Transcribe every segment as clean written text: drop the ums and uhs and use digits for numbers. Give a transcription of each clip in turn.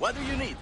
What do you need?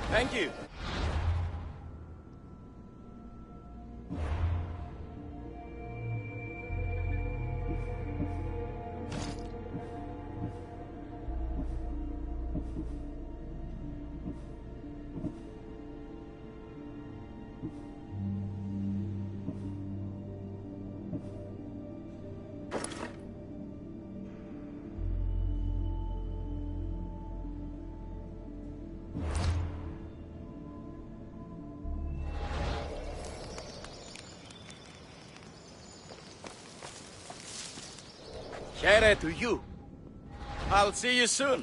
Thank you. Here to you. I'll see you soon.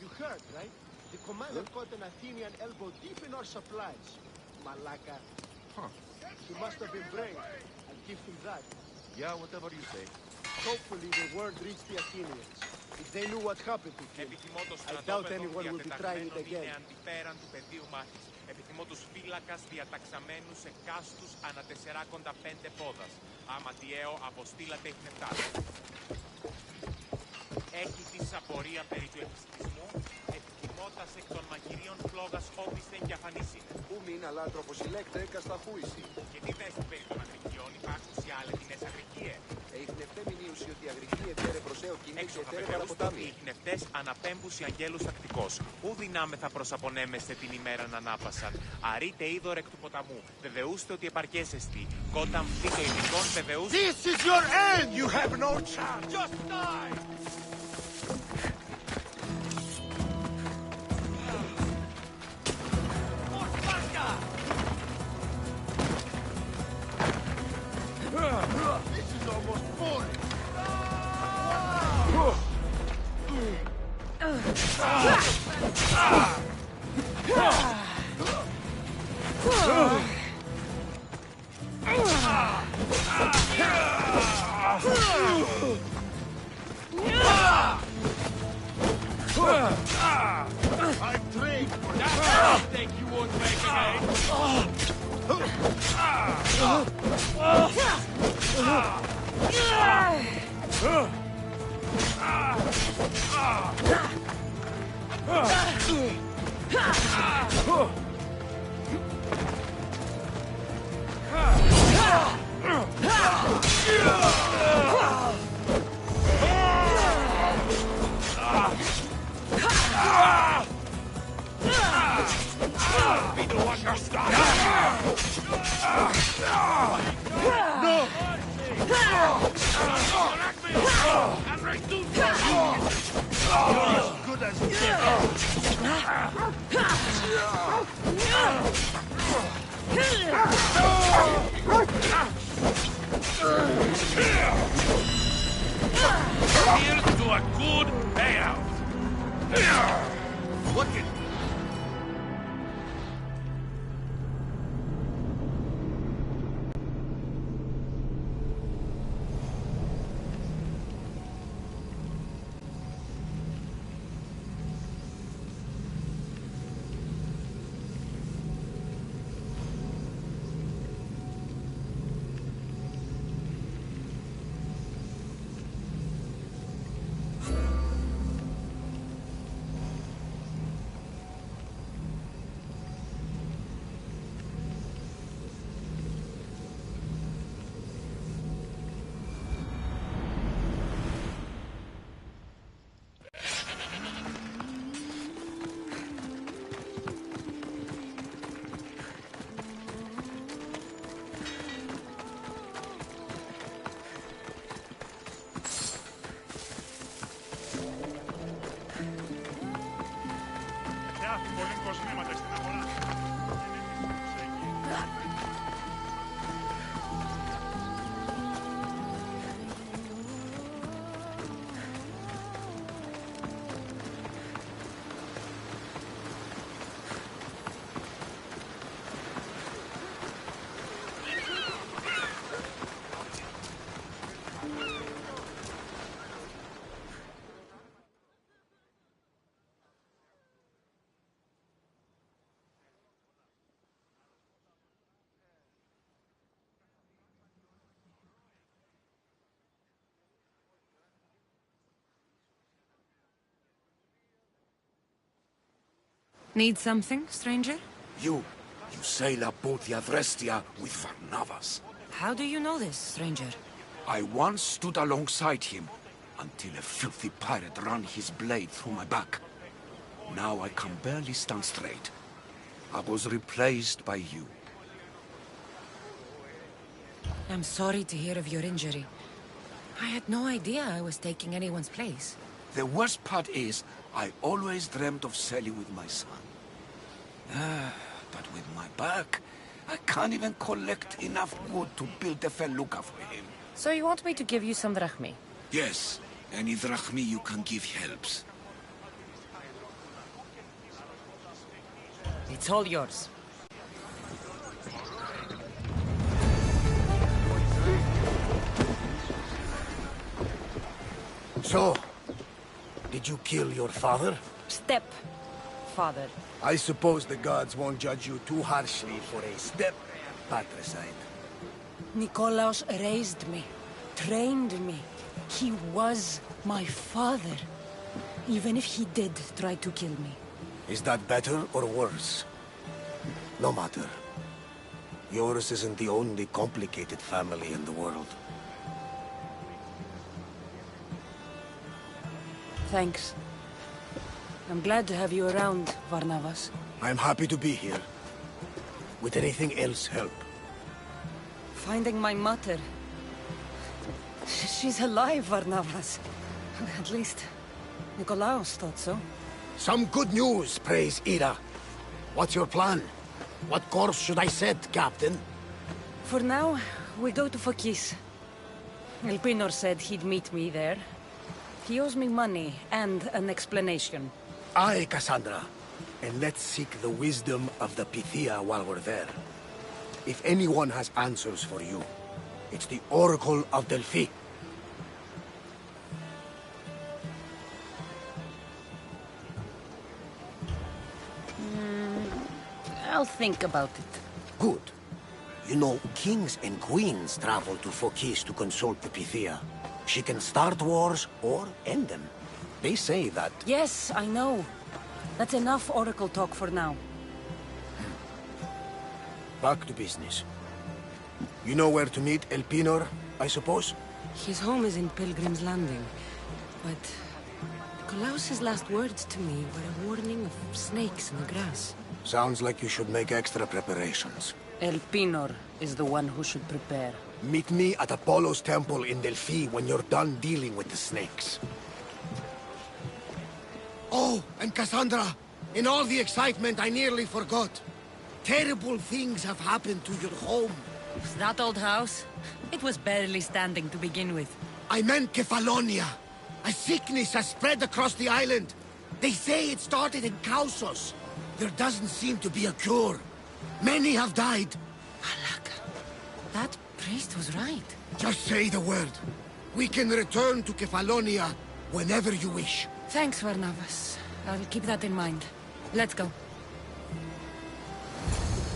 You heard, right? The commander caught an Athenian elbow deep in our supplies. Malaka. Huh. He must have been brave. I'll give him that. Yeah, whatever you say. Hopefully the word reached the Athenians. If they knew what happened to him, I doubt anyone will be trying it again. Επιθυμώ τους φύλακας διαταξαμένους σε κάστους ανά 4,5 πόδας. Αματιαίο αποστήλατε ειχνευτάς. Έχει τη σαπορία περί του επιστημισμού, επιθυμώτας εκ των μαγειρίων φλόγας όπισθεν και αφανίσιν. Ου μην αλάτροπος ηλέκτρε κασταχούηση. Και τι θες περί των αγρικιών υπάρχουν σε άλλες αγρικίες. Ειχνευτέ μηνύουση ότι η αγρική ετέρε προσέω κινεί και ετέρε Οι παραποτάμι. ειχνευτές αναπέμπουσι αγγέλους τακτικός. Ού δυνάμεθα προσαπονέμεστε την ημέραν ανάπασαν. Αρείτε είδωρ εκ του ποταμού. Βεβαιούστε ότι επαρκέσεστη. Κόταν φύτο ειδικών βεβαιούστε. This is your end! You have no chance! Just die! This is almost boring! I've trained for that. Think you won't make again? Good as dead. Here's to a good payout. Look at Need something, stranger? You sail aboard the Adrestia with Varnavas. How do you know this, stranger? I once stood alongside him until a filthy pirate ran his blade through my back. Now I can barely stand straight. I was replaced by you. I'm sorry to hear of your injury. I had no idea I was taking anyone's place. The worst part is, I always dreamt of sailing with my son. But with my back, I can't even collect enough wood to build a felucca for him. So you want me to give you some drachmi? Yes, any drachmi you can give helps. It's all yours. So, did you kill your father? Step-father. I suppose the gods won't judge you too harshly for a step-patricide. Nikolaos raised me, trained me. He was my father. Even if he did try to kill me. Is that better or worse? No matter. Yours isn't the only complicated family in the world. Thanks. I'm glad to have you around, Varnavas. I'm happy to be here. Would anything else help? Finding my mother. She's alive, Varnavas. At least, Nikolaos thought so. Some good news, praise Ira. What's your plan? What course should I set, Captain? For now, we go to Phokis. Elpinor said he'd meet me there. He owes me money and an explanation. Aye, Cassandra. And let's seek the wisdom of the Pythia while we're there. If anyone has answers for you, it's the Oracle of Delphi. I'll think about it. Good. You know, kings and queens travel to Phokis to consult the Pythia. She can start wars or end them. They say that... Yes, I know. That's enough oracle talk for now. Back to business. You know where to meet Elpinor, I suppose? His home is in Pilgrim's Landing. But Nikolaos's last words to me were a warning of snakes in the grass. Sounds like you should make extra preparations. El Pinor is the one who should prepare. Meet me at Apollo's temple in Delphi when you're done dealing with the snakes. Oh, and Cassandra, in all the excitement, I nearly forgot. Terrible things have happened to your home. That old house? It was barely standing to begin with. I meant Kefalonia. A sickness has spread across the island. They say it started in Kausos. There doesn't seem to be a cure. Many have died. Alaka, that priest was right. Just say the word. We can return to Kefalonia whenever you wish. Thanks, Varnavas. I'll keep that in mind. Let's go.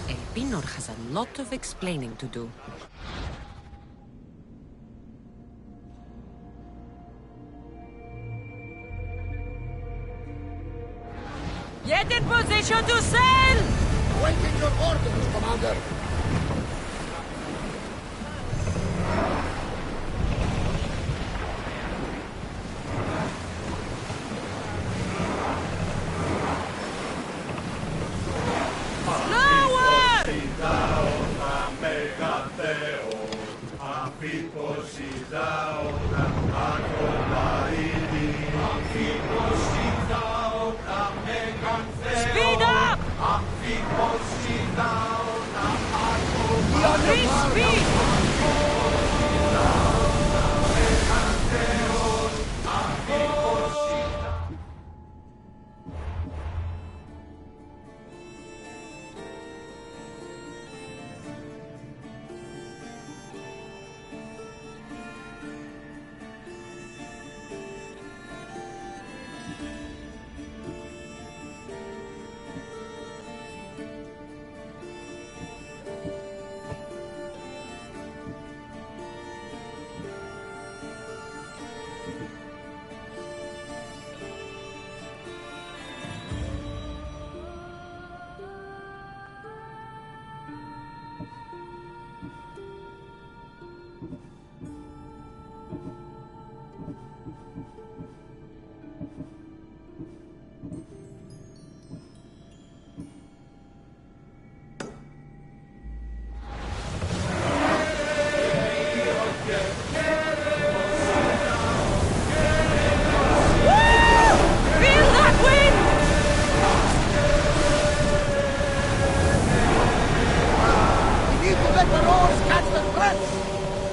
El Pinor has a lot of explaining to do. Get in position to sail! Waiting your orders, Commander. Speed up! Increase speed!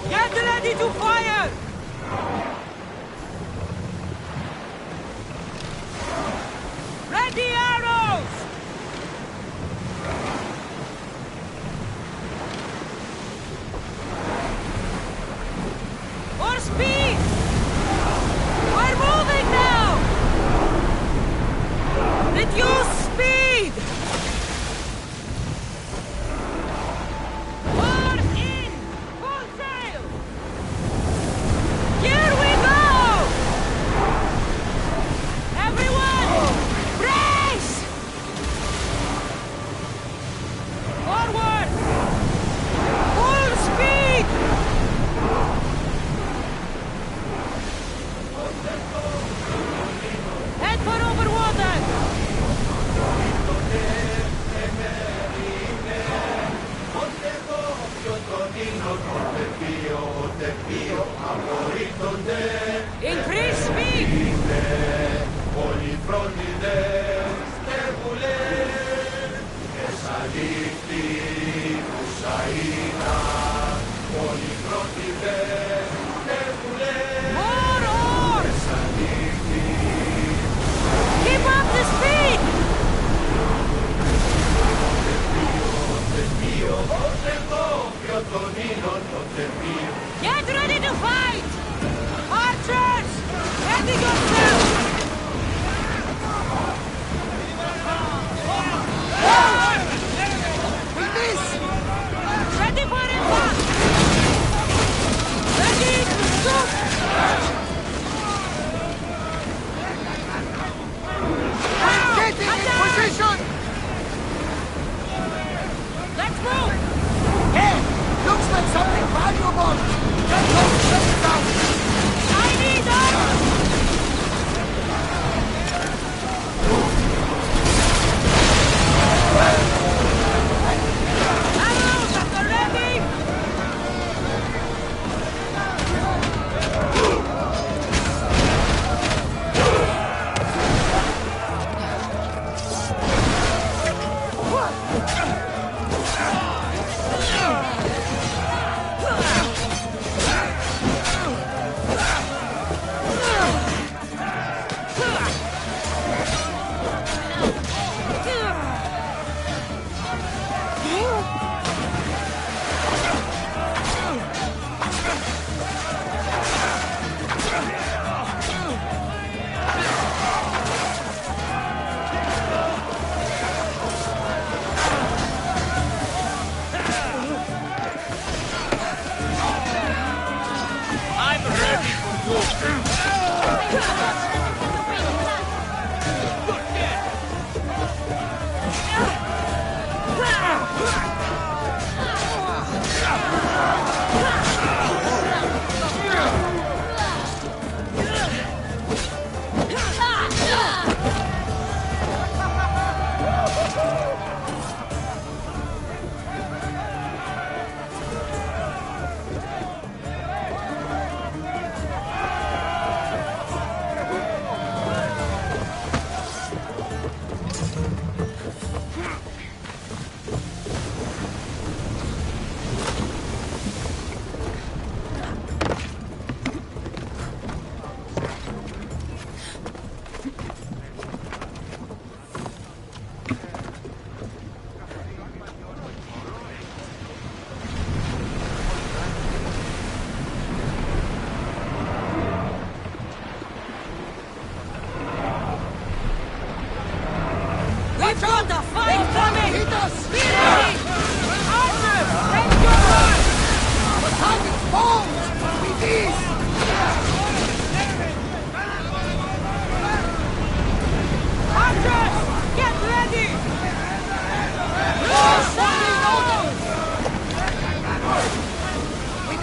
Get ready to fire! Ready arrows! For speed! We're moving now! Reduce speed! Increase speed! More oars! Keep up the speed! Get ready to fight! Archers! Ready yourself! We miss! Ready for impact! Ready to shoot! Getting in position! Let's move! Hey! Looks like something valuable! Get those ships down! I need arrows! Arrows!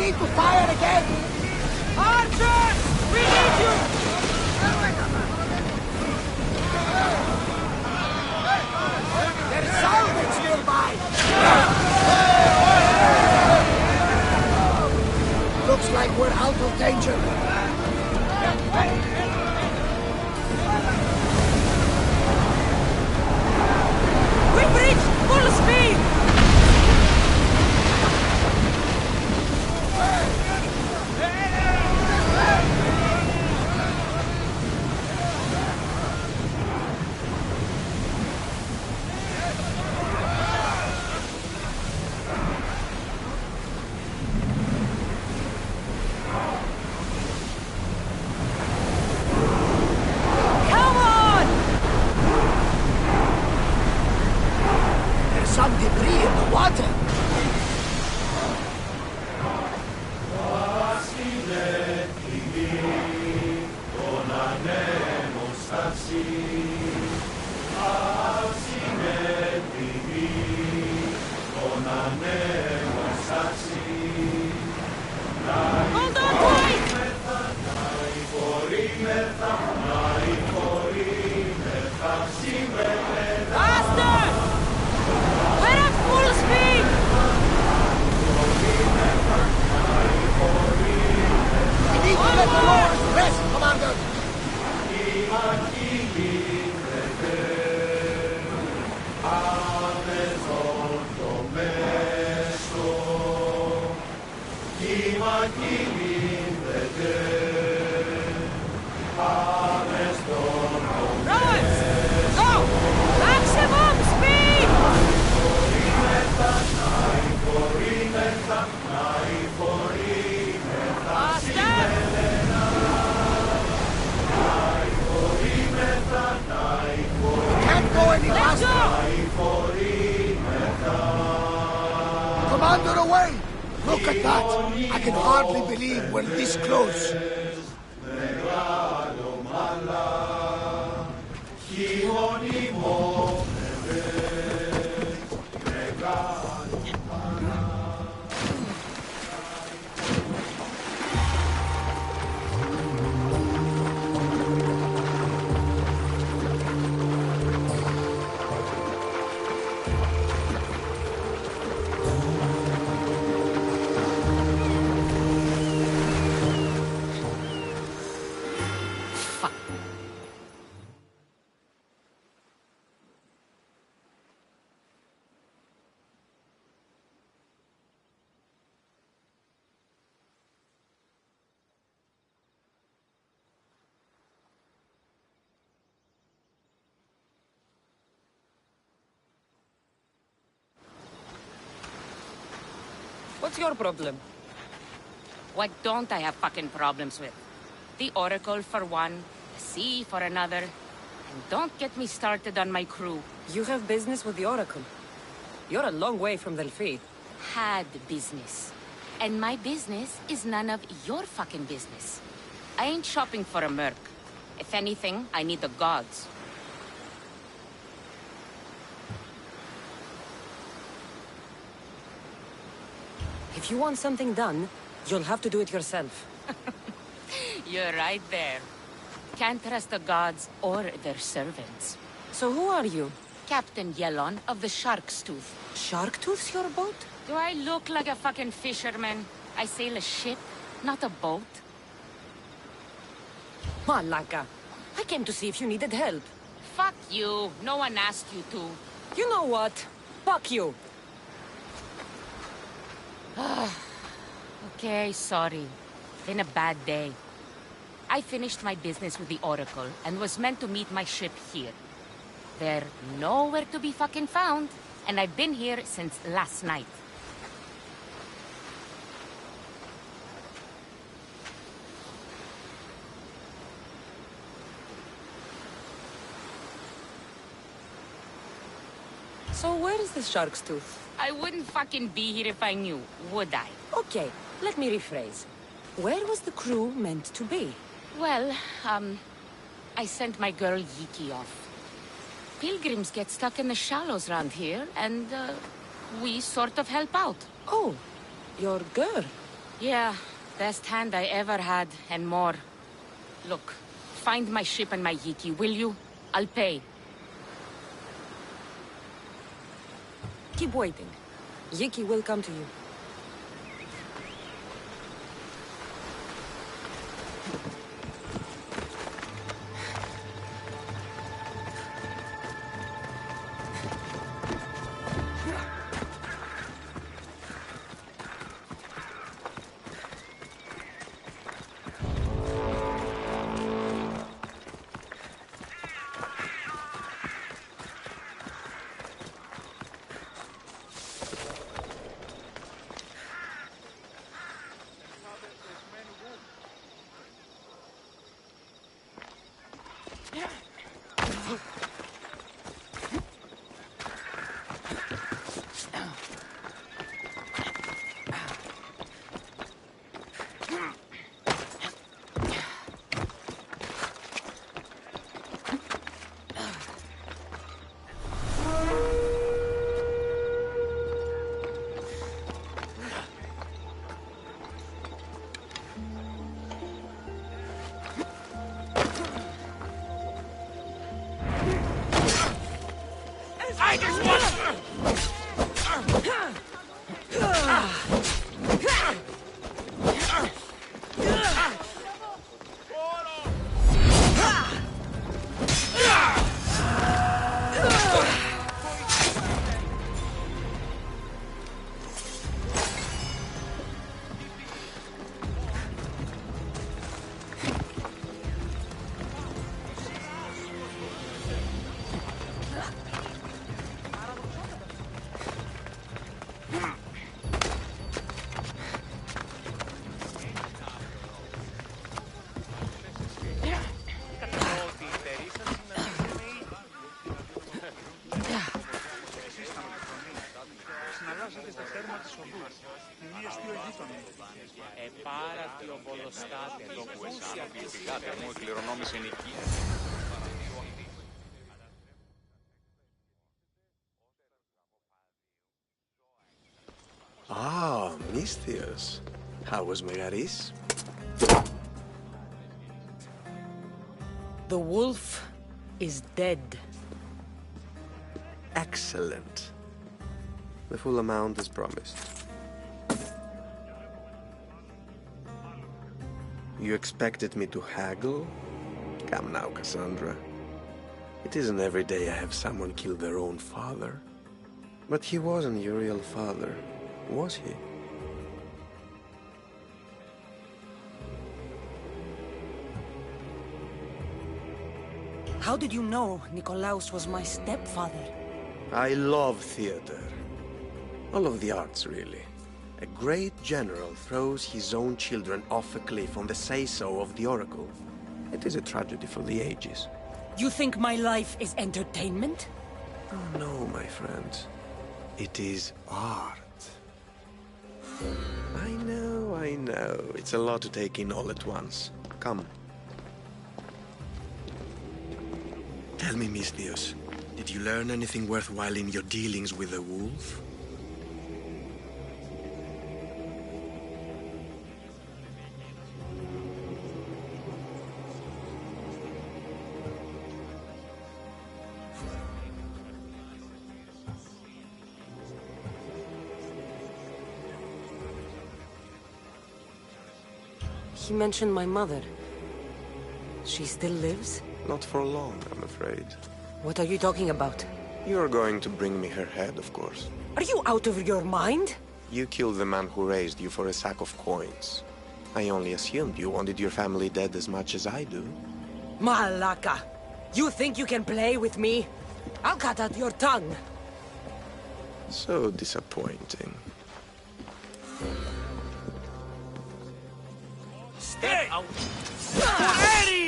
need to fire again! Archers! We need you! There's salvage nearby! Looks like we're out of danger. We breach! Full speed! Come on! There's some debris in the water. Hold on tight! Faster! We're at full speed! We need to let the lowers rest, Commander! Rowers! Go! Maximum speed! Faster! Can't go any Let's faster! go! Commander, away! Look at that! I can hardly believe we're this close. What's your problem? What don't I have fucking problems with? The Oracle for one, the sea for another. And don't get me started on my crew. You have business with the Oracle. You're a long way from Delphi. Had business. And my business is none of your fucking business. I ain't shopping for a merc. If anything, I need the gods. If you want something done, you'll have to do it yourself. You're right there. Can't trust the gods or their servants. So who are you? Captain Yellon of the Shark's Tooth. Sharktooth's your boat? Do I look like a fucking fisherman? I sail a ship, not a boat. Malaka. I came to see if you needed help. Fuck you. No one asked you to. You know what? Fuck you. Okay, sorry. Been a bad day. I finished my business with the Oracle and was meant to meet my ship here. They're nowhere to be fucking found, and I've been here since last night. So where is the Shark's Tooth? I wouldn't fucking be here if I knew, would I? Okay, let me rephrase. Where was the crew meant to be? Well, I sent my girl Yiki off. Pilgrims get stuck in the shallows around here, and, we sort of help out. Oh, your girl. Yeah, best hand I ever had, and more. Look, find my ship and my Yiki, will you? I'll pay. Keep waiting. Yiki will come to you. I just want... Ah, Misthios. How was Megaris? The wolf is dead. Excellent. The full amount is promised. You expected me to haggle? Come now, Cassandra. It isn't every day I have someone kill their own father. But he wasn't your real father, was he? How did you know Nikolaos was my stepfather? I love theater. All of the arts, really. A great general throws his own children off a cliff on the say-so of the Oracle. It is a tragedy for the ages. You think my life is entertainment? Oh no, my friend. It is art. I know. It's a lot to take in all at once. Come. Tell me, Misthios, did you learn anything worthwhile in your dealings with the wolf? He mentioned my mother. She still lives? Not for long, I'm afraid. What are you talking about? You're going to bring me her head, of course. Are you out of your mind? You killed the man who raised you for a sack of coins. I only assumed you wanted your family dead as much as I do. Malaka! You think you can play with me? I'll cut out your tongue! So disappointing. Stay out! Ready!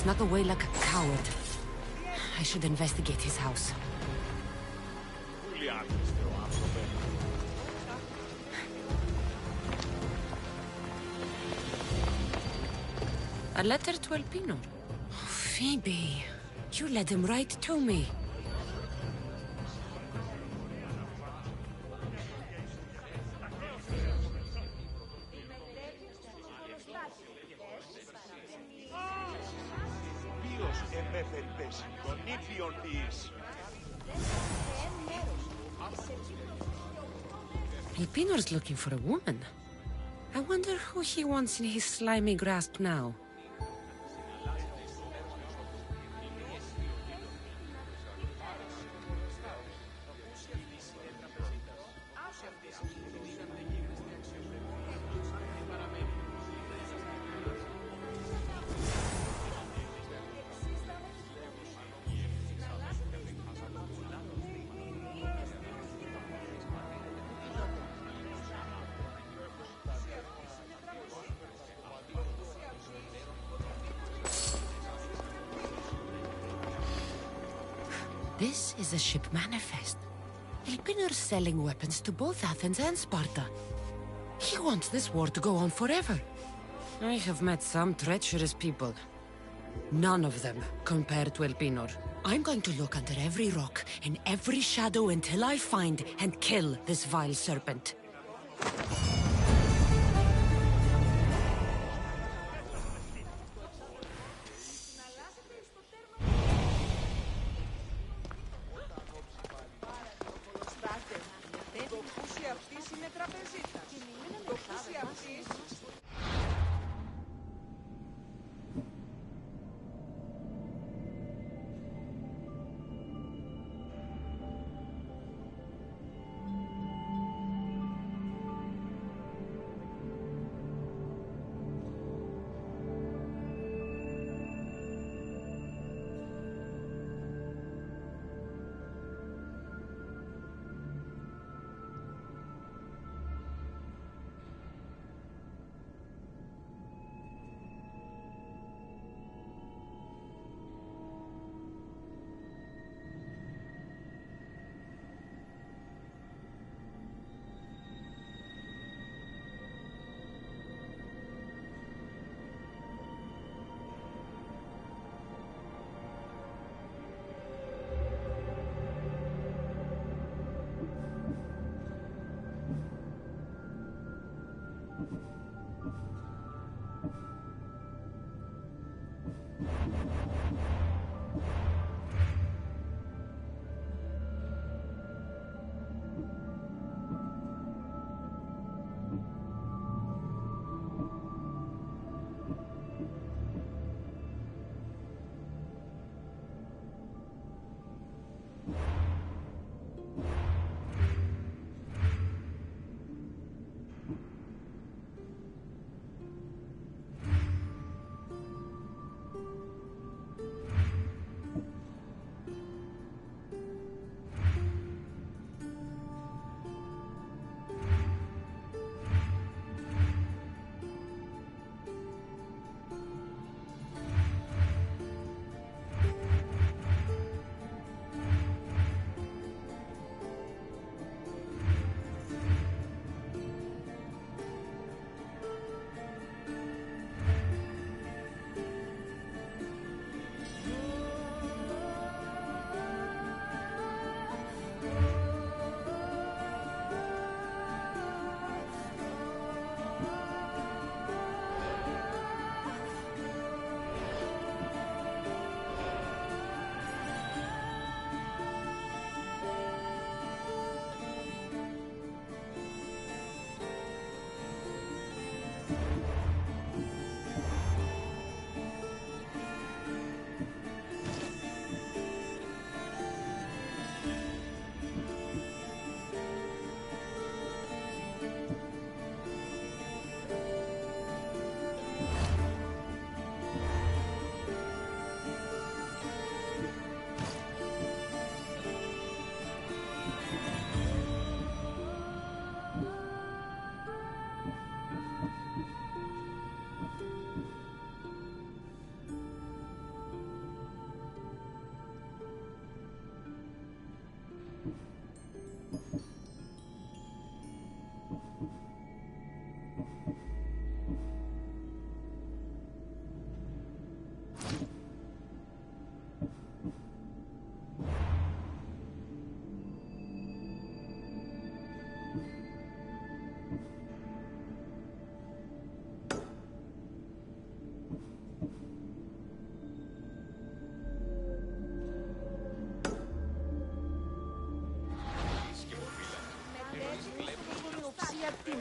snuck away like a coward. I should investigate his house. A letter to Elpinor. Oh, Phoebe, you led him right to me. Elpinor's looking for a woman. I wonder who he wants in his slimy grasp now. This is a ship manifest. Elpinor's selling weapons to both Athens and Sparta. He wants this war to go on forever. I have met some treacherous people. None of them compare to Elpinor. I'm going to look under every rock, in every shadow until I find and kill this vile serpent.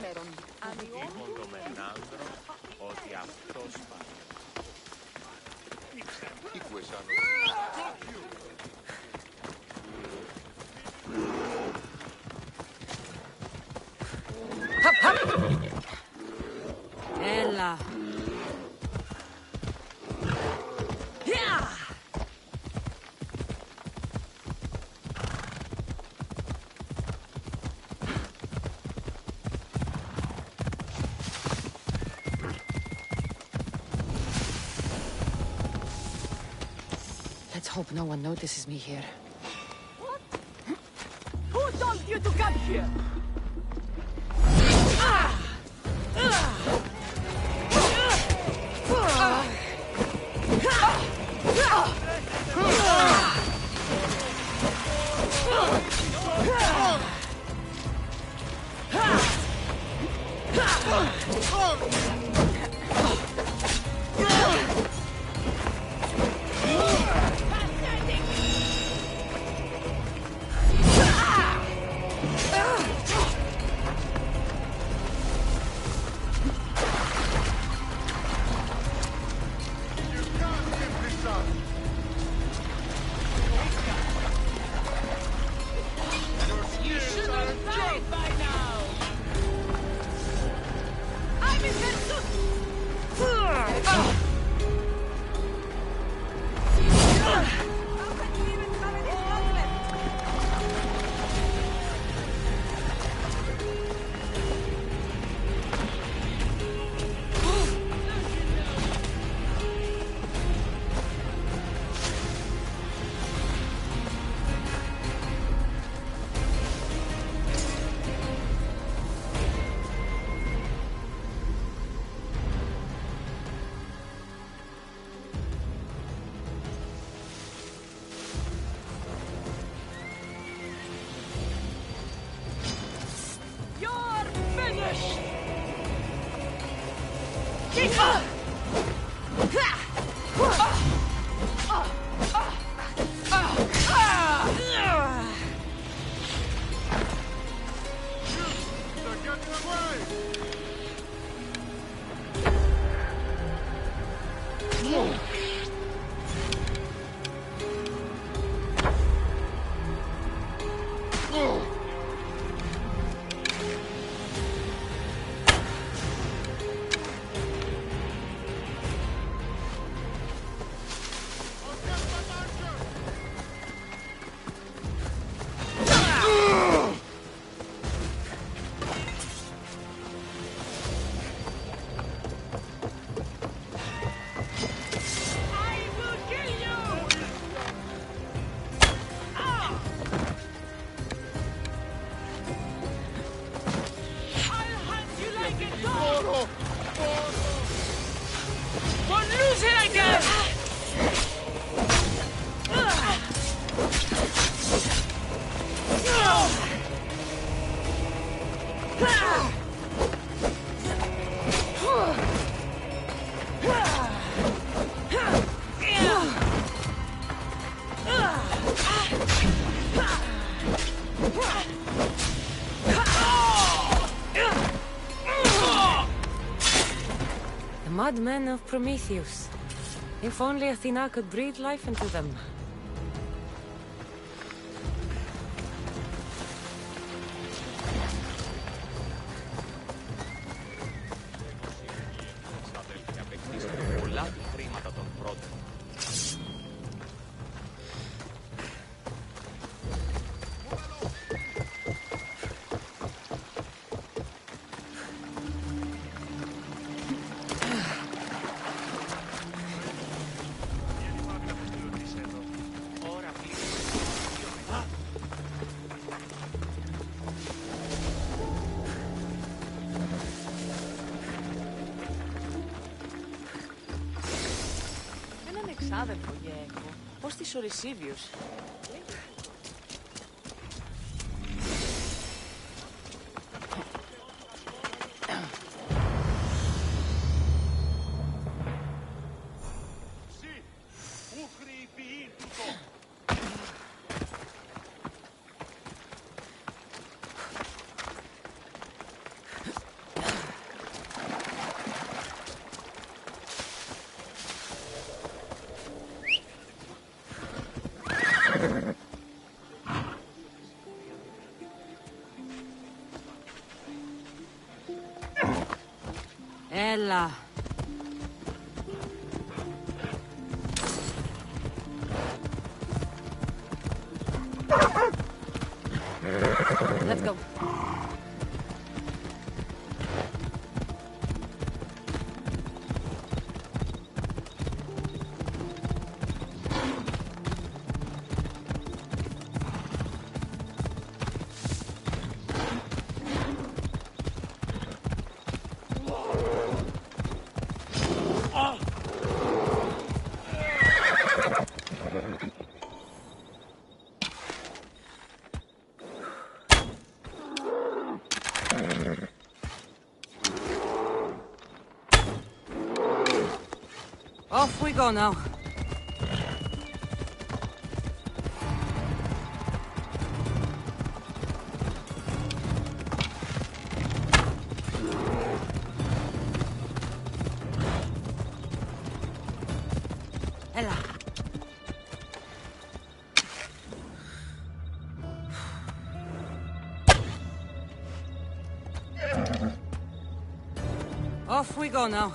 Λοιπόν το Μενάνδρο ότι αυτός πάει. Έλα. Let's hope no one notices me here. Who told you to come here? Madmen of Prometheus. If only Athena could breathe life into them. Πολλά χρήματα των πρώτων. Άδερφο έχω. Πώς της Ορυσίβιους. Ella. Let's go. Off we go now. Ella. Off we go now.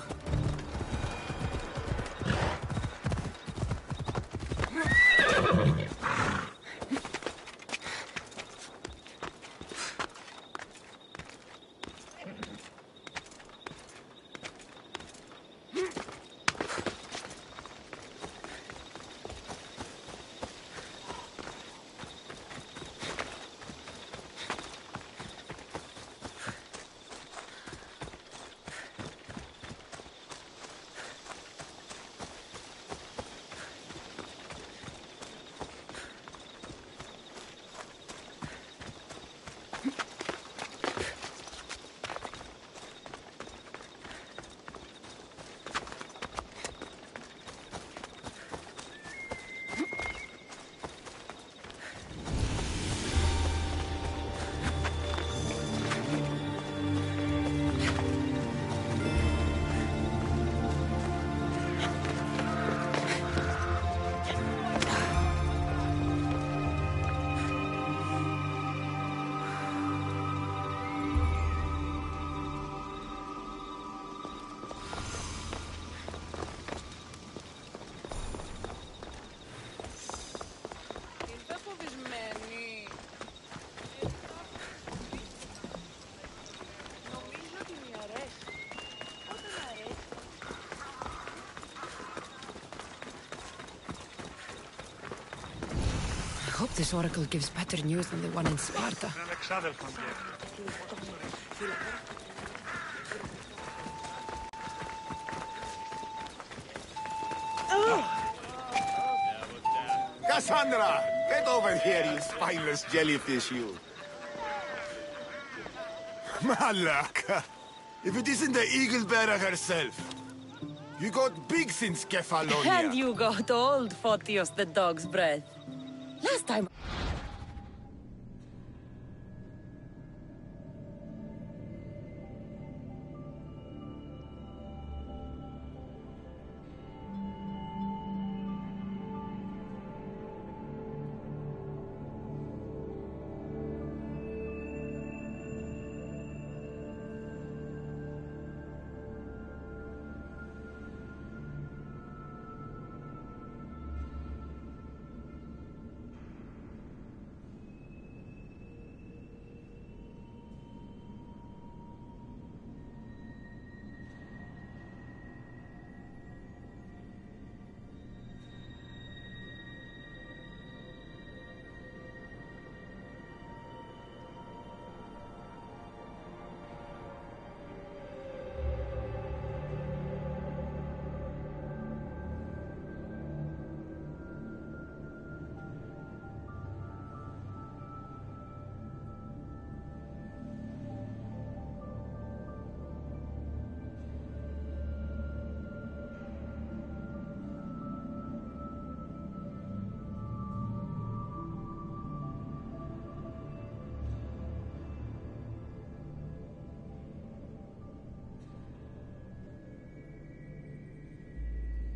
I hope this oracle gives better news than the one in Sparta. Cassandra, get over here, you spineless jellyfish, you. Malaka, if it isn't the eagle bearer herself. You got big since Kefalonia. And you got old, Photios the dog's breath. Last time...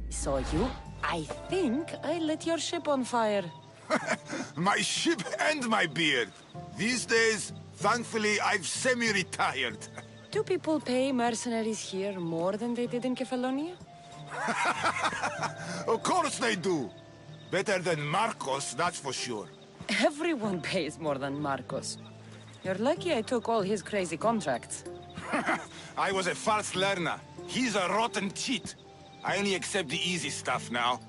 Saw you. I think I lit your ship on fire. My ship and my beard. These days, thankfully, I've semi-retired. Do people pay mercenaries here more than they did in Kefalonia? Of course they do. Better than Marcos, that's for sure. Everyone pays more than Marcos. You're lucky I took all his crazy contracts. I was a fast learner. He's a rotten cheat. I only accept the easy stuff now.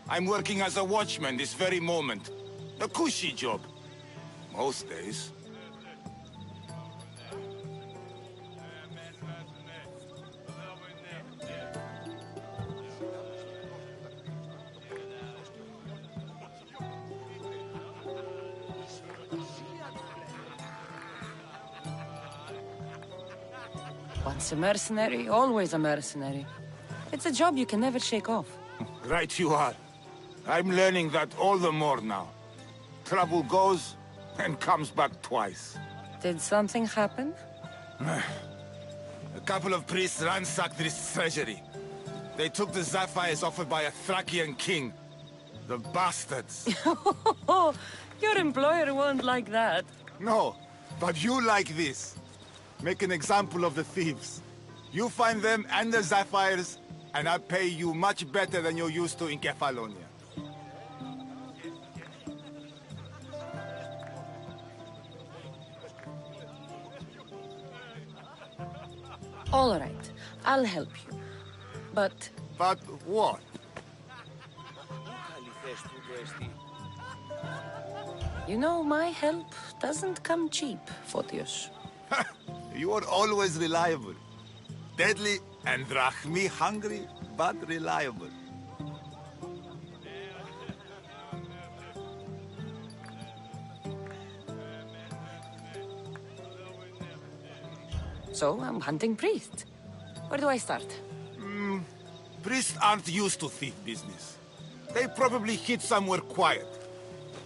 I'm working as a watchman this very moment. A cushy job. Most days. Once a mercenary, always a mercenary. It's a job you can never shake off. Right you are. I'm learning that all the more now. Trouble goes and comes back twice. Did something happen? A couple of priests ransacked this treasury. They took the sapphires offered by a Thracian king. The bastards. Your employer won't like that. No, but you like this. Make an example of the thieves. You find them and the sapphires, and I'll pay you much better than you're used to in Kefalonia. All right, I'll help you. But But what? you know, my help doesn't come cheap, Photios. You are always reliable. Deadly and drachmi hungry, but reliable. So I'm hunting priests. Where do I start? Priests aren't used to thief business. They probably hid somewhere quiet.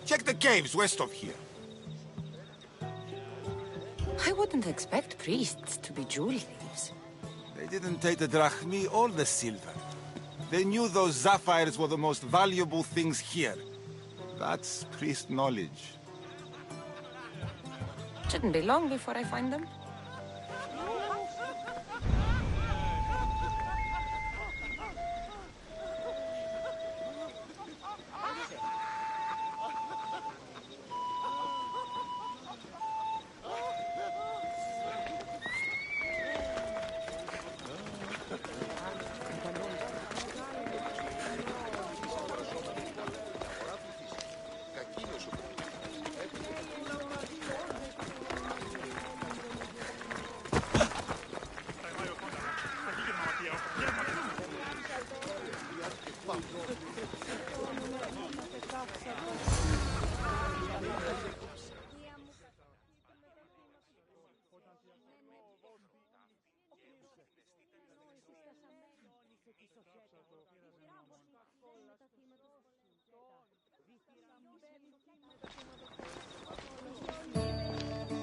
Check the caves west of here. I wouldn't expect priests to be jewel thieves. They didn't take the drachmi or the silver. They knew those sapphires were the most valuable things here. That's priest knowledge. Shouldn't be long before I find them.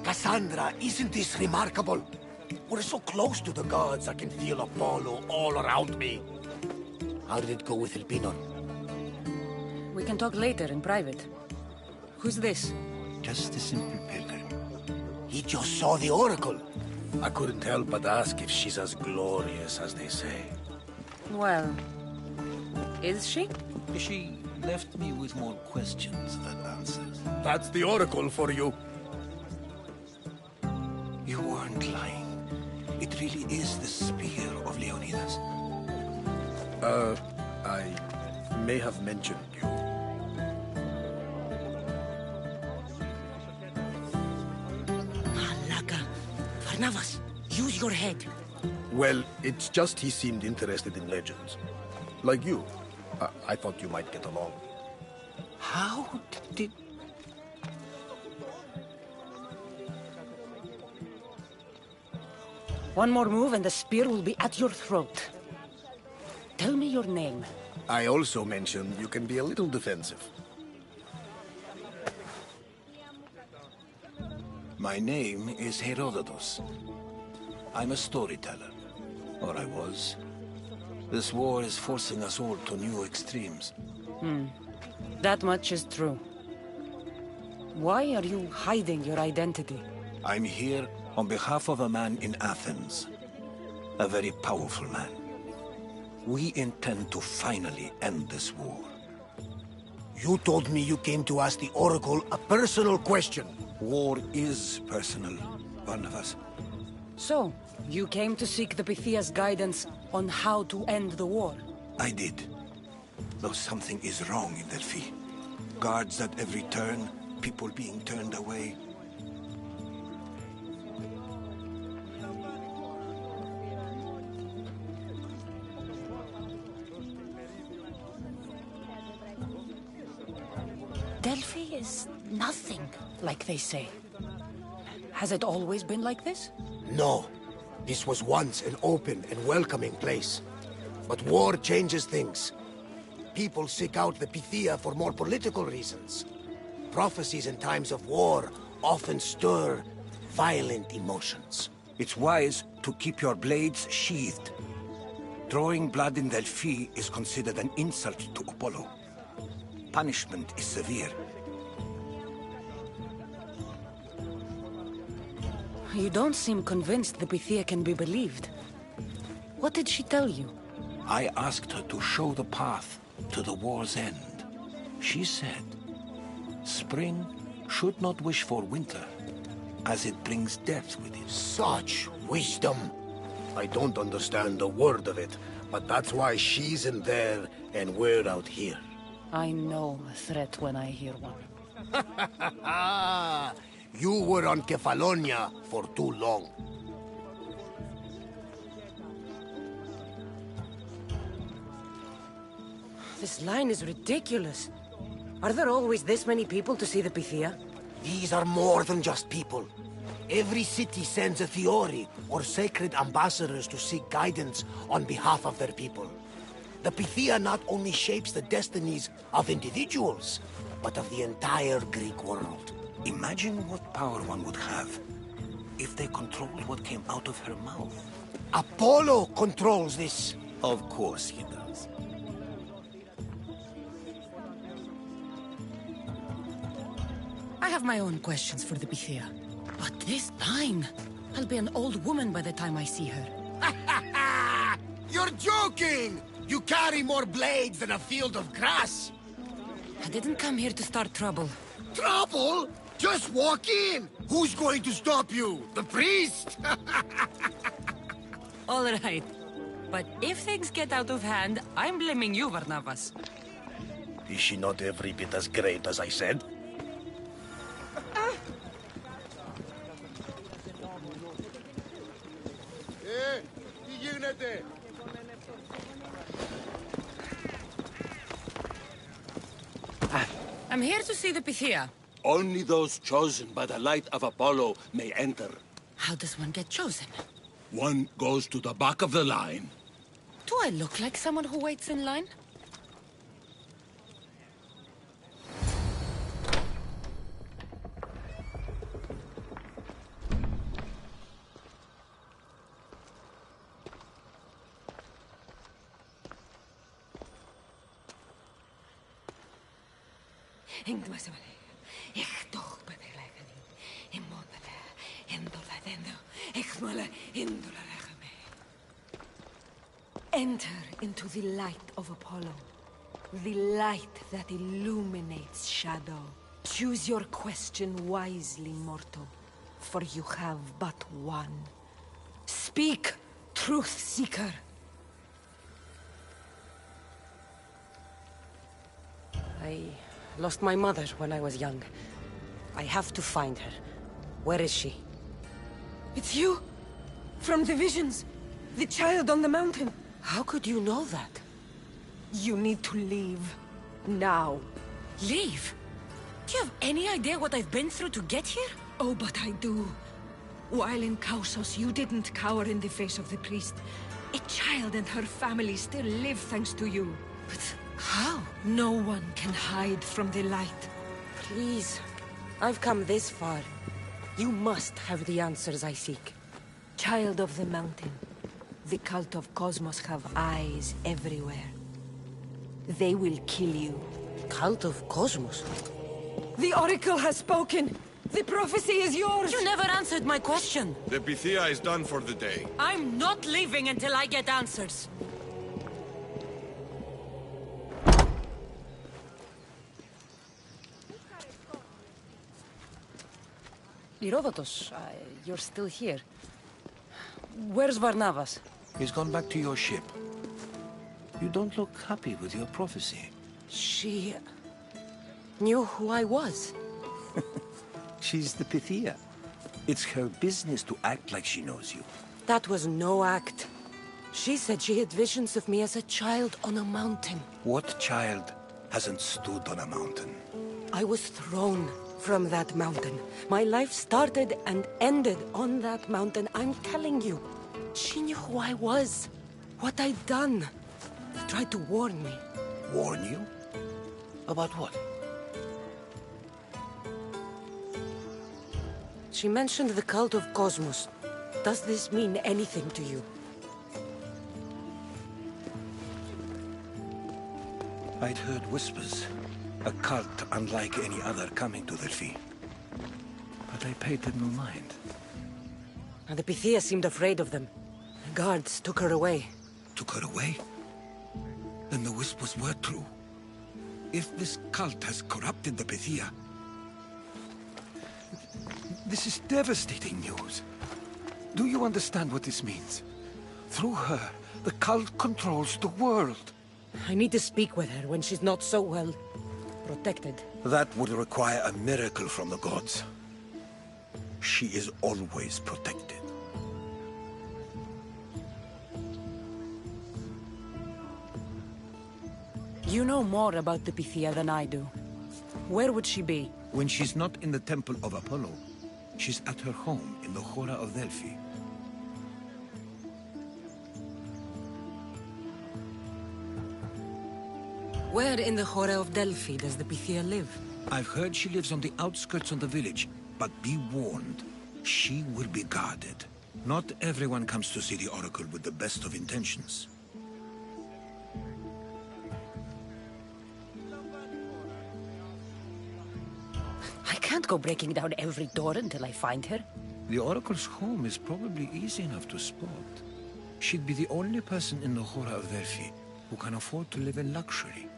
Cassandra, isn't this remarkable? We're so close to the gods, I can feel Apollo all around me. How did it go with Elpinor? We can talk later in private. Who's this? Just a simple pilgrim. He just saw the oracle. I couldn't help but ask if she's as glorious as they say. Well, is she? She left me with more questions than answers. That's the oracle for you. You weren't lying. It really is the spear of Leonidas. I may have mentioned you. Malaka. Varnavas, use your head. Well, it's just he seemed interested in legends. Like you. I thought you might get along. How did... One more move and the spear will be at your throat. Tell me your name. I also mentioned you can be a little defensive. My name is Herodotus. I'm a storyteller. Or I was. This war is forcing us all to new extremes. That much is true. Why are you hiding your identity? I'm here on behalf of a man in Athens A very powerful man. We intend to finally end this war. You told me you came to ask the Oracle a personal question. War is personal, Barnabas. So, you came to seek the Pythia's guidance on how to end the war? I did. Though something is wrong in Delphi. Guards at every turn, people being turned away. Delphi is nothing, like they say. Has it always been like this? No. This was once an open and welcoming place. But war changes things. People seek out the Pythia for more political reasons. Prophecies in times of war often stir violent emotions. It's wise to keep your blades sheathed. Drawing blood in Delphi is considered an insult to Apollo. Punishment is severe. You don't seem convinced the Pythia can be believed. What did she tell you? I asked her to show the path to the war's end. She said, spring should not wish for winter, as it brings death with it. Such wisdom! I don't understand a word of it, but that's why she's in there and we're out here. I know a threat when I hear one. You were on Kefalonia for too long. This line is ridiculous. Are there always this many people to see the Pythia? These are more than just people. Every city sends a Theori or sacred ambassadors to seek guidance on behalf of their people. The Pythia not only shapes the destinies of individuals, but of the entire Greek world. Imagine what power one would have if they controlled what came out of her mouth. Apollo controls this. Of course he does. I have my own questions for the Pythia. But this line... I'll be an old woman by the time I see her. You're joking! You carry more blades than a field of grass! I didn't come here to start trouble. Trouble? Just walk in! Who's going to stop you? The priest? All right. But if things get out of hand, I'm blaming you, Barnabas. Is she not every bit as great as I said? I'm here to see the Pythia. Only those chosen by the light of Apollo may enter. How does one get chosen? One goes to the back of the line. Do I look like someone who waits in line? Enter into the light of Apollo. The light that illuminates shadow. Choose your question wisely, mortal, for you have but one. Speak, truth seeker. I lost my mother when I was young. I have to find her. Where is she? It's you? From the visions? The child on the mountain? How could you know that? You need to leave. Now. Leave? Do you have any idea what I've been through to get here? Oh, but I do. While in Kausos, you didn't cower in the face of the priest. A child and her family still live thanks to you. But how? No one can hide from the light. Please. I've come this far. You must have the answers I seek. Child of the mountain. The cult of Cosmos have eyes everywhere. They will kill you. Cult of Cosmos? The Oracle has spoken! The prophecy is yours! You never answered answered my question. The Pythia is done for the day. I'm not leaving until I get answers. Herodotus, you're still here. Where's Barnabas? He's gone back to your ship. You don't look happy with your prophecy. She knew who I was. She's the Pythia. It's her business to act like she knows you. That was no act. She said she had visions of me as a child on a mountain. What child hasn't stood on a mountain? I was thrown from that mountain. My life started and ended on that mountain. I'm telling you. She knew who I was, what I'd done. She tried to warn me. Warn you? About what? She mentioned the cult of Cosmos. Does this mean anything to you? I'd heard whispers. A cult unlike any other coming to Delphi. But I paid it no mind. And the Pythia seemed afraid of them. The guards took her away. Took her away? Then the whispers were true. If this cult has corrupted the Pythia... This is devastating news. Do you understand what this means? Through her, the cult controls the world. I need to speak with her when she's not so well protected. That would require a miracle from the gods. She is always protected. You know more about the Pythia than I do. Where would she be? When she's not in the Temple of Apollo, she's at her home in the Hora of Delphi. Where in the Hora of Delphi does the Pythia live? I've heard she lives on the outskirts of the village, but be warned, she will be guarded. Not everyone comes to see the Oracle with the best of intentions. I can't go breaking down every door until I find her. The Oracle's home is probably easy enough to spot. She'd be the only person in the Hora of Delphi who can afford to live in luxury.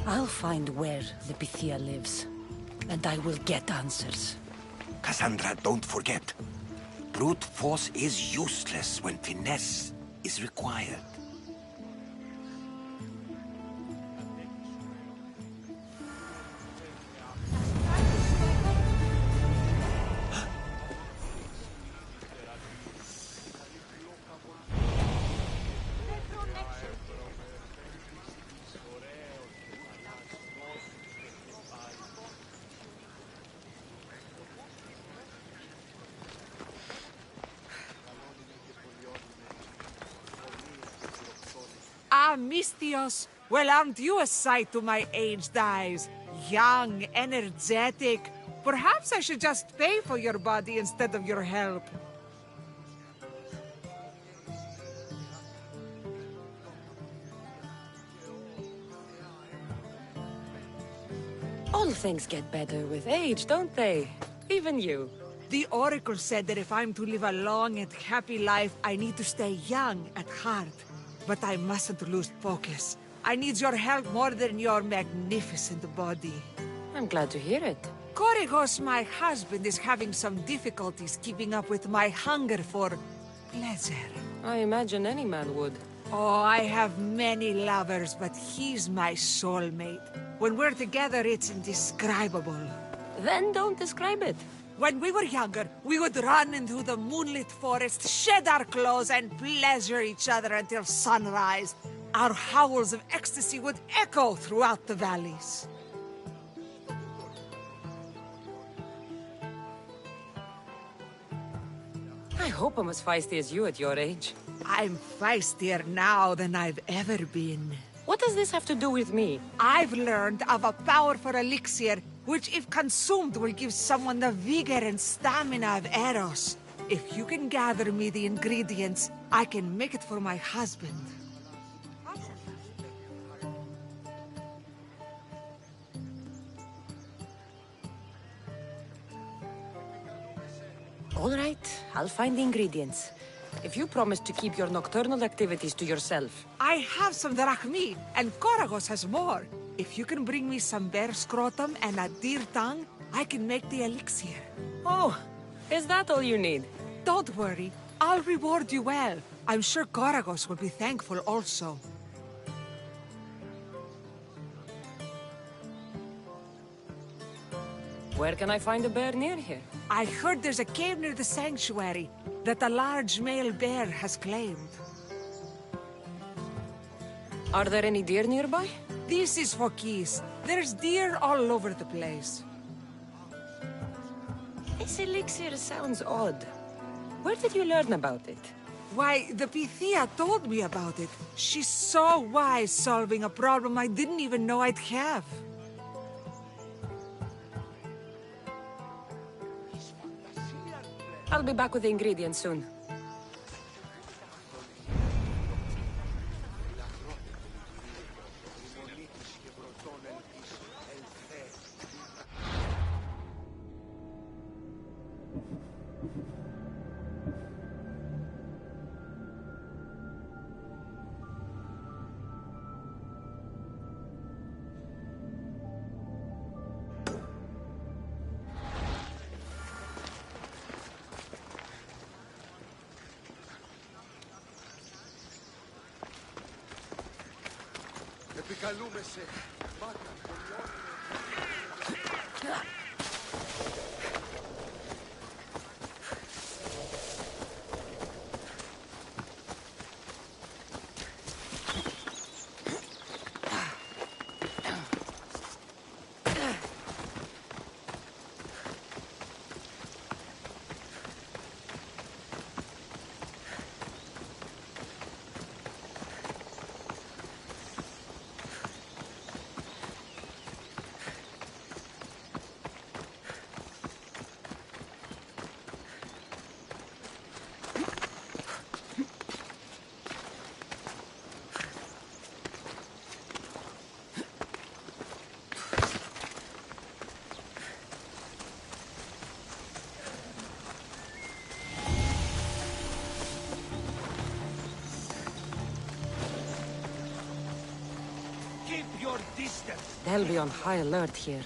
I'll find where the Pythia lives, and I will get answers. Cassandra, don't forget. Brute force is useless when finesse is required. Ah, Mystios! Well, aren't you a sight to my aged eyes? Young, energetic. Perhaps I should just pay for your body instead of your help. All things get better with age, don't they? Even you. The Oracle said that if I'm to live a long and happy life, I need to stay young at heart. But I mustn't lose focus. I need your help more than your magnificent body. I'm glad to hear it. Korigos, my husband, is having some difficulties keeping up with my hunger for pleasure. I imagine any man would. Oh, I have many lovers, but he's my soulmate. When we're together, it's indescribable. Then don't describe it. When we were younger, we would run into the moonlit forest, shed our clothes, and pleasure each other until sunrise. Our howls of ecstasy would echo throughout the valleys. I hope I'm as feisty as you at your age. I'm feistier now than I've ever been. What does this have to do with me? I've learned of a powerful elixir, which if consumed will give someone the vigor and stamina of Eros. If you can gather me the ingredients, I can make it for my husband. All right, I'll find the ingredients. If you promise to keep your nocturnal activities to yourself. I have some drachmi, and Koragos has more. If you can bring me some bear scrotum and a deer tongue, I can make the elixir. Oh, is that all you need? Don't worry, I'll reward you well. I'm sure Koragos will be thankful also. Where can I find a bear near here? I heard there's a cave near the sanctuary that a large male bear has claimed. Are there any deer nearby? This is for keys. There's deer all over the place. This elixir sounds odd. Where did you learn about it? Why, the Pythia told me about it. She's so wise solving a problem I didn't even know I'd have. I'll be back with the ingredients soon. Επικαλούμε σε μάκα πολιών. They'll be on high alert here.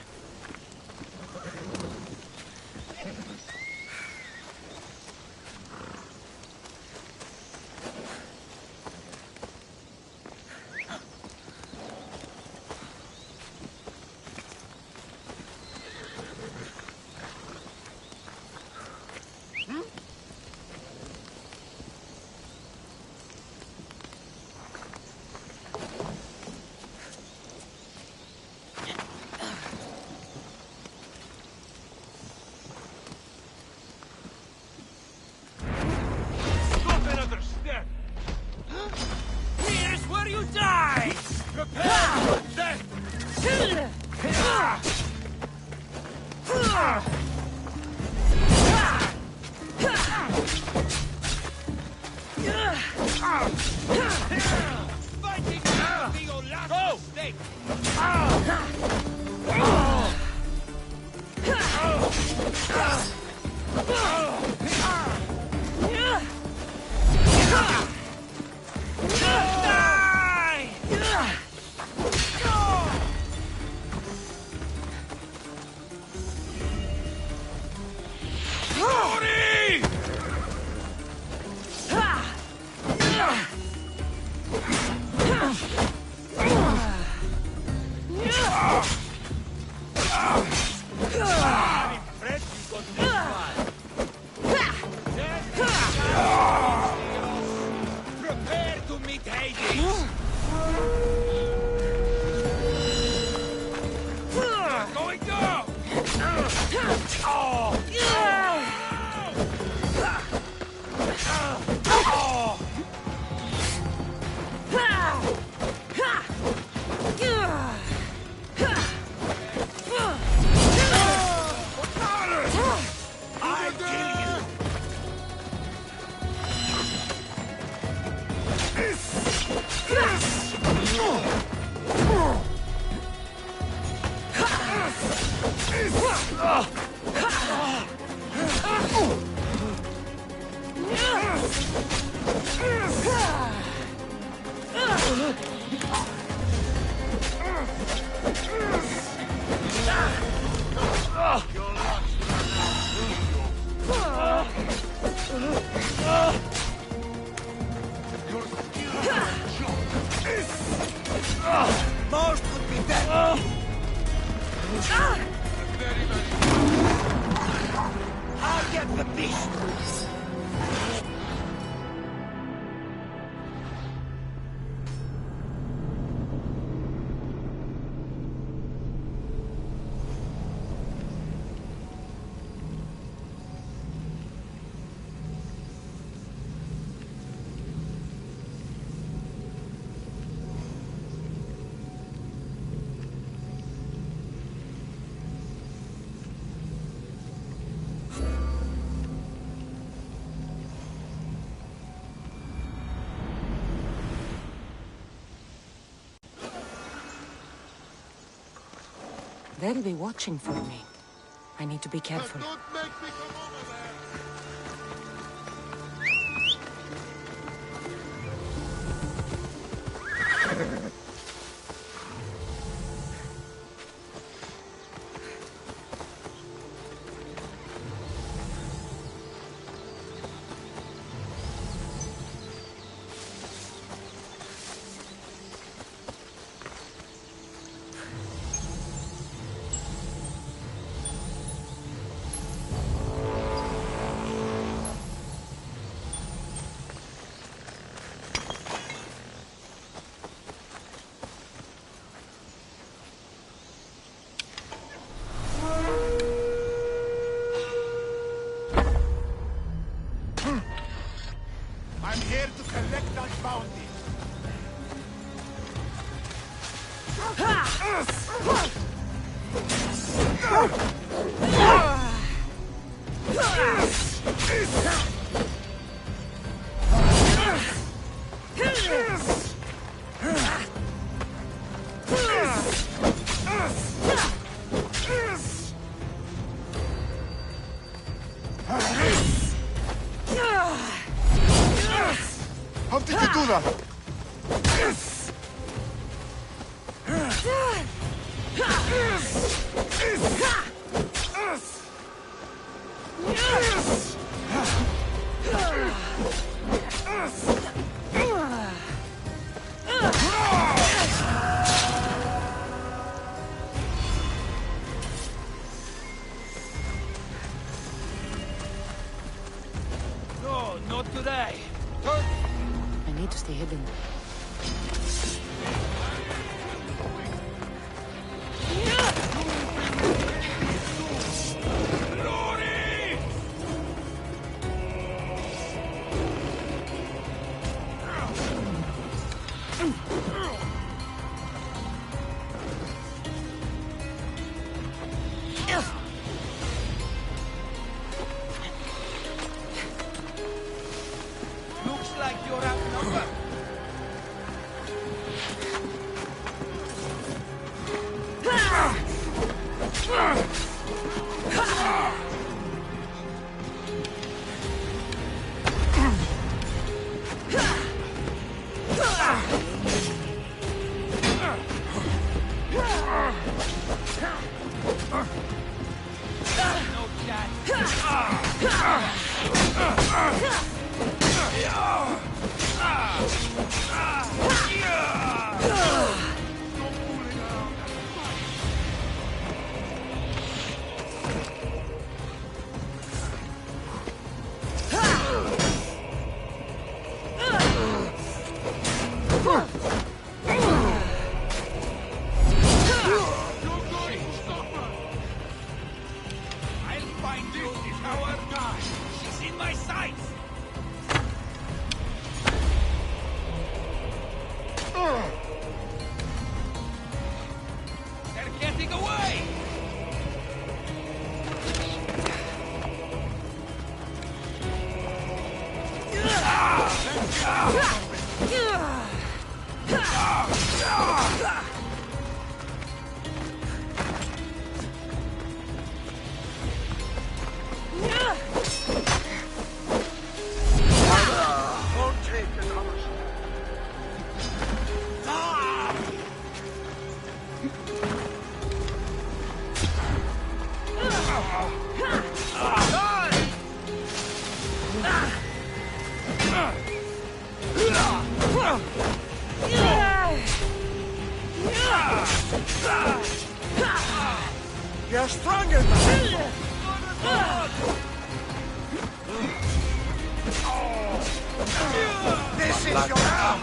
Most would be dead. I'll get the beast. They'll be watching for me. I need to be careful. Don't make me come over there! I'm here to collect that bounty. How did you do that? No, not today. I need to stay hidden. You're stronger than this is your hour!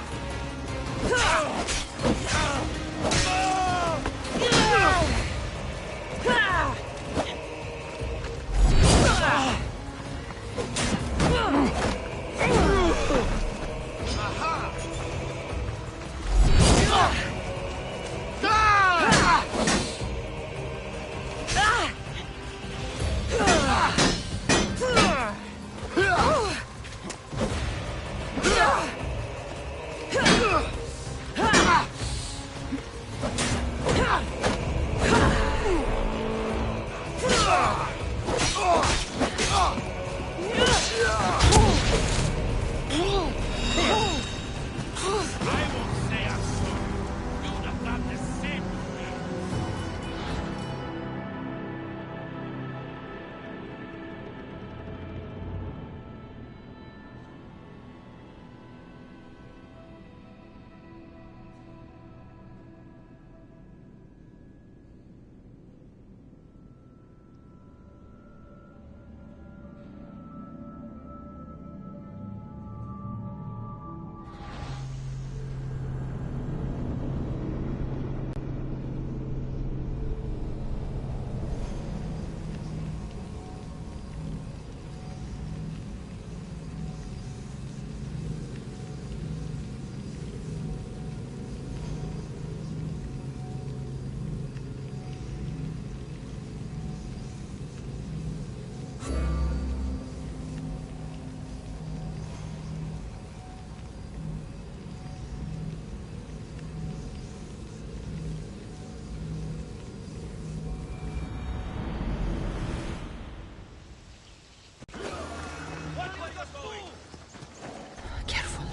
Careful.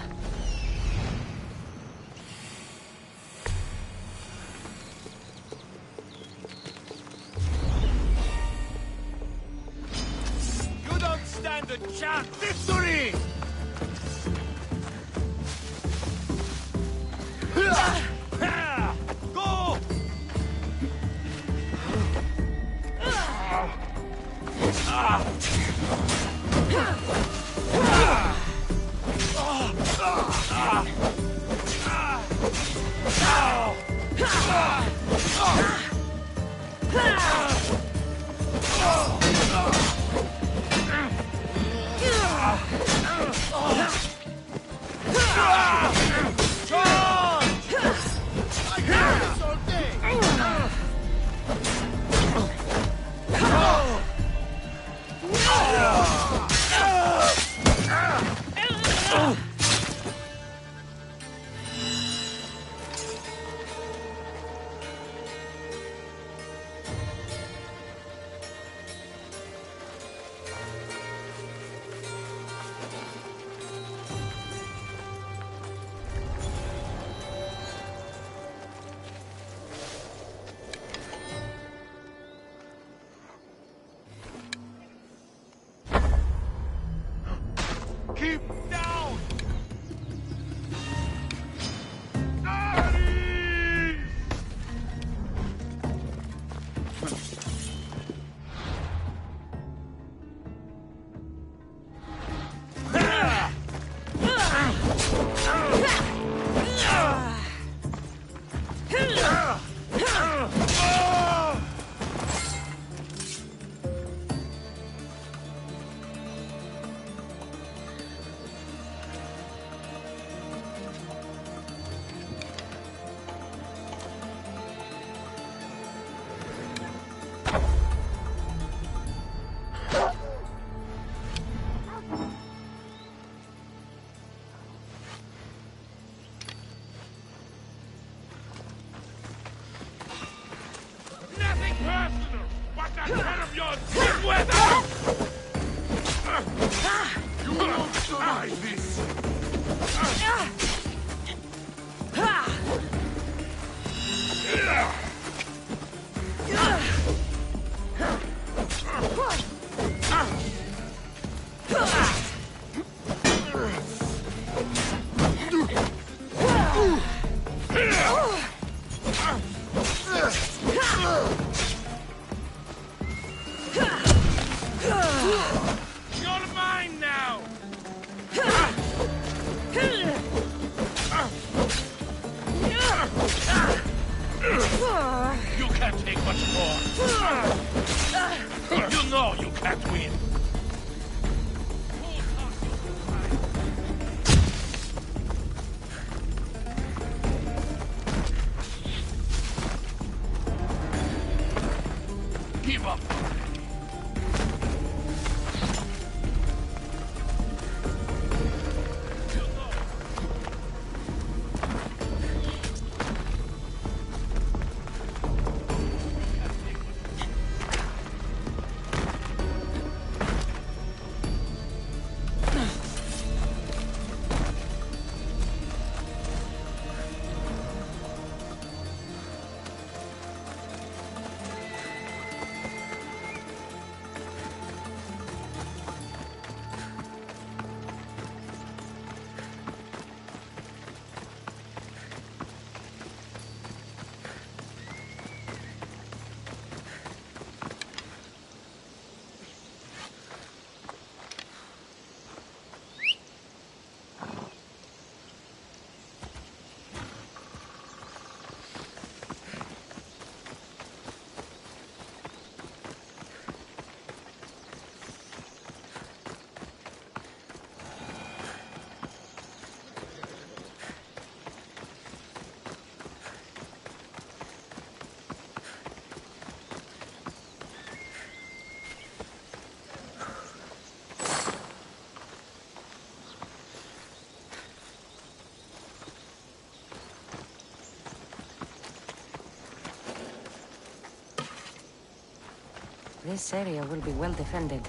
You don't stand a chance! Victory! Go! Keep down! Nothing personal! What that son of yours did with us! You won't survive this! You can't take much more. You know you can't win. Give up. This area will be well defended.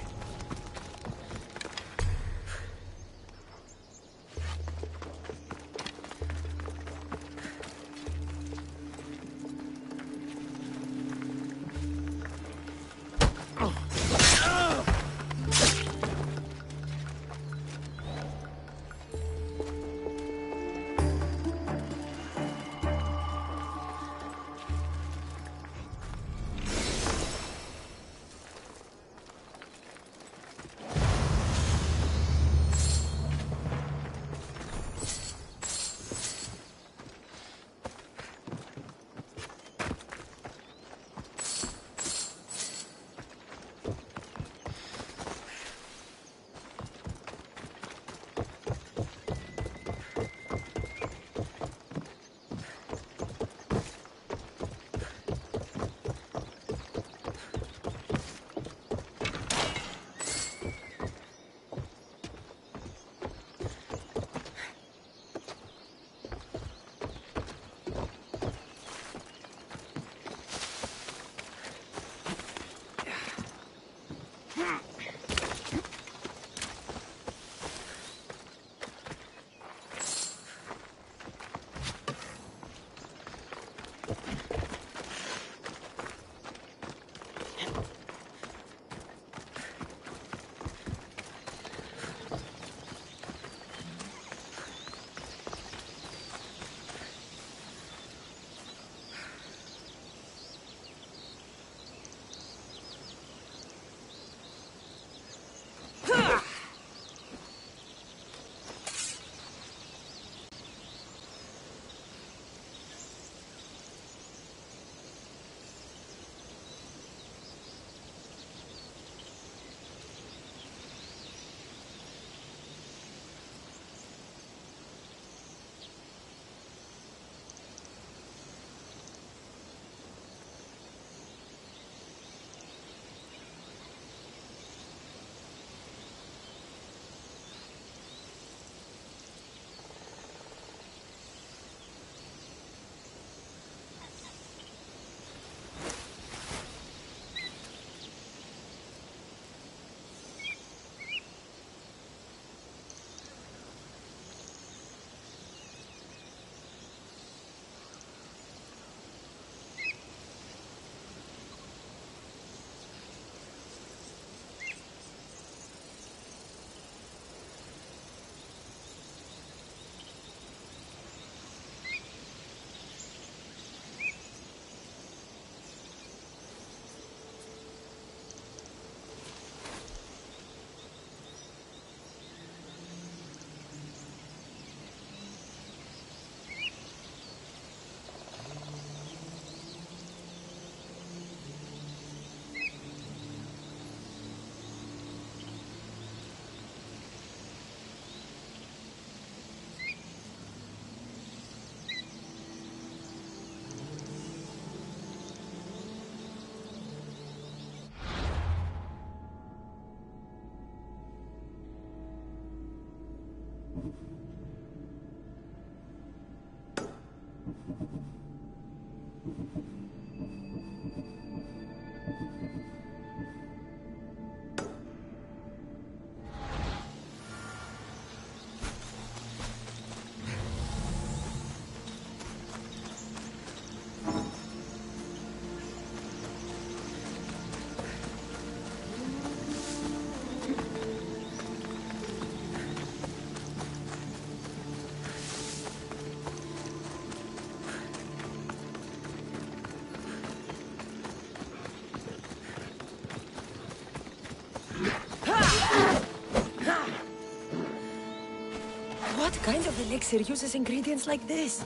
What kind of elixir uses ingredients like this?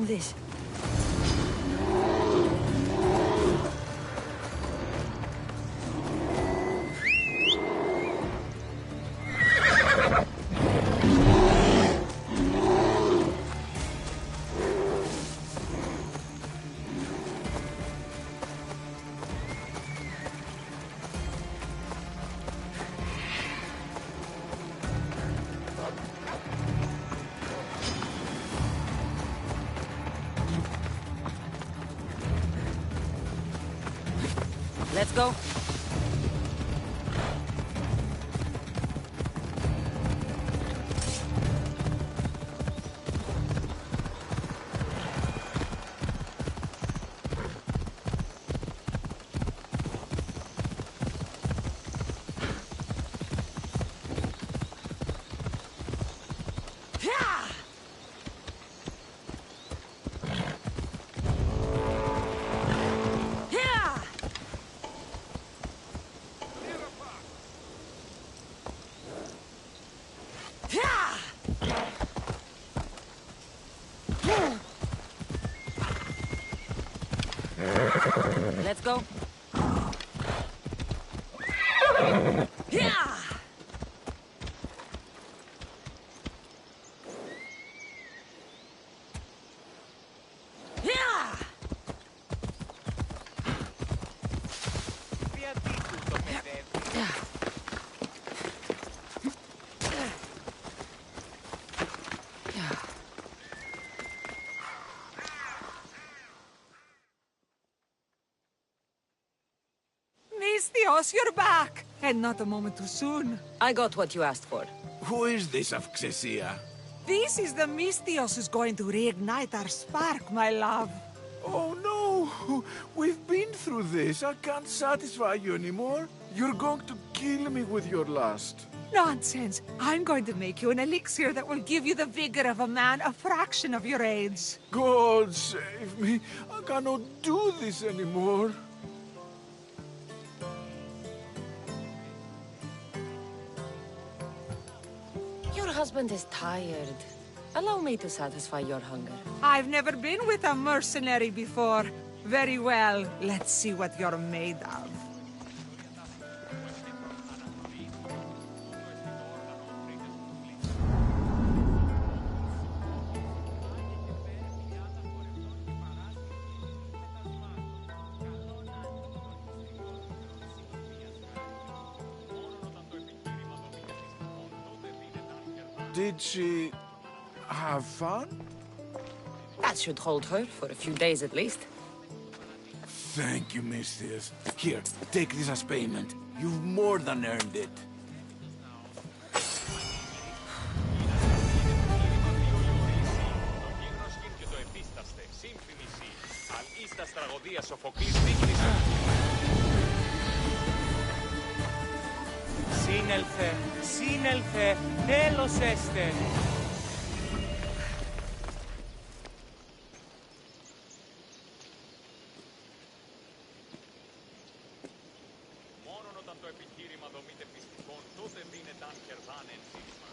This. Let's go. Let's go. Yeah! Mistios, you're back! And not a moment too soon. I got what you asked for. Who is this of Xesia? This is the Mistios who's going to reignite our spark, my love. Oh no! We've been through this. I can't satisfy you anymore. You're going to kill me with your lust. Nonsense. I'm going to make you an elixir that will give you the vigor of a man a fraction of your age. God save me. I cannot do this anymore. Your husband is tired. Allow me to satisfy your hunger. I've never been with a mercenary before. Very well. Let's see what you're made of. Did she have fun? That should hold her for a few days at least. Thank you, Mistios. Here, take this as payment. You've more than earned it. Σύνελθε, σύνελθε, τέλος έστε. Μόνον όταν το επιχείρημα δομείται πιστικών, τότε δίνεται αν κερδάνε εν σύσμα.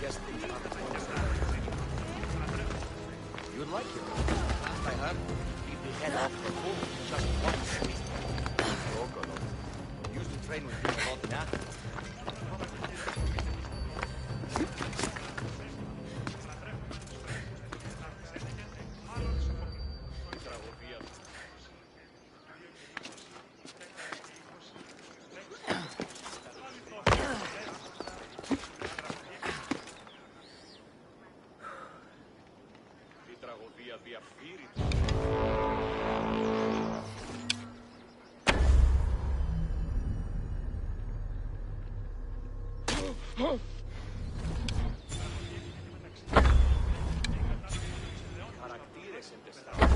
guess things aren't as good as you'd like it. I heard. Keep the head off the bull just once. Used to train with people all the athletes. Χαρακτήρες εντεστάται.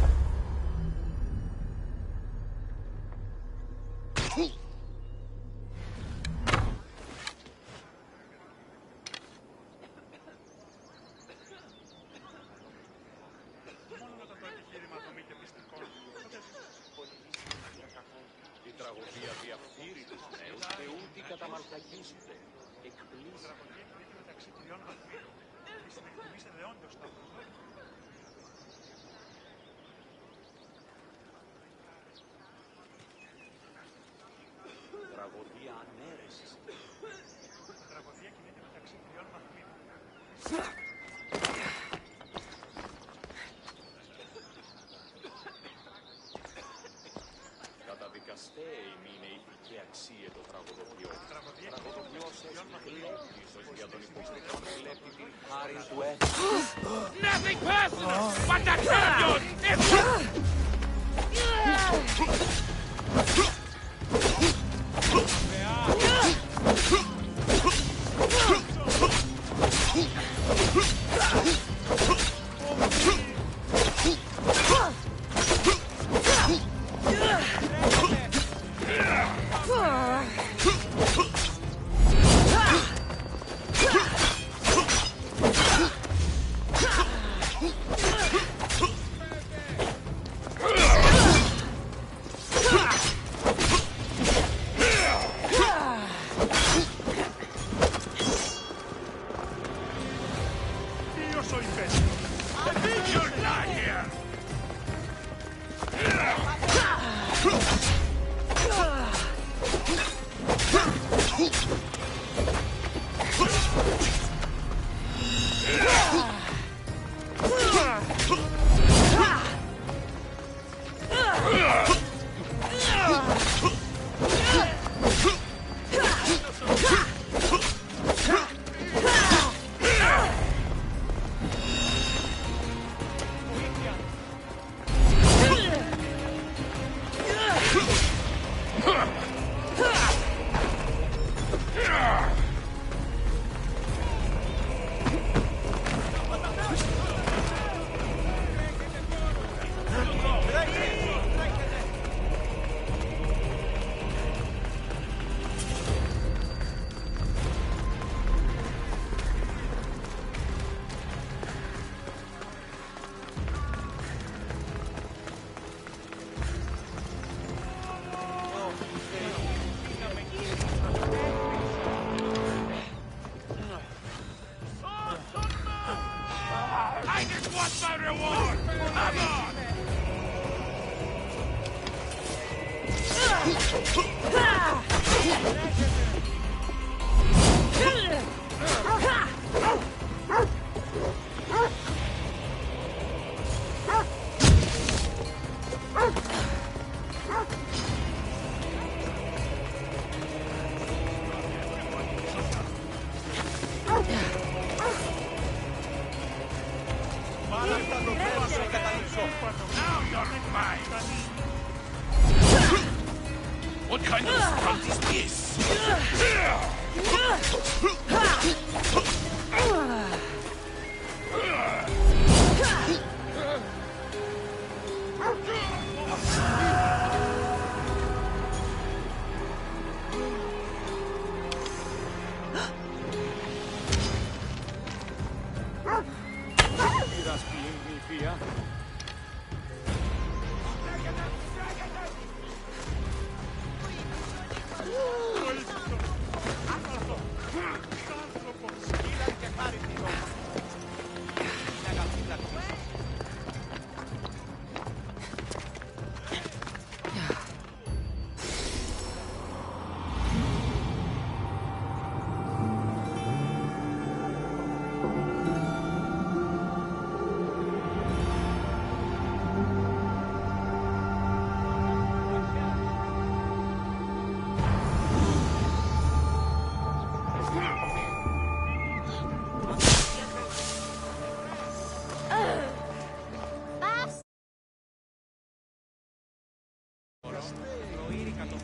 Η τραγωδία διαφθείρει τους νέους και ούτε καταμαλθακίζονται. Εκπλήσει. Τραγωδία ανέρεσης. Τραγωδία κινείται μεταξύ τριών μαθημίτων. Καταδικαστέοι είναι ηθική αξία το τραγωδοποιό. Τραγωδοποιός έχει κλέπτησος για τον υποκριτό κλέπτη την χάρη του έθνου. Nothing personal, but the champion is... What kind of stunt is this? Προείρικα το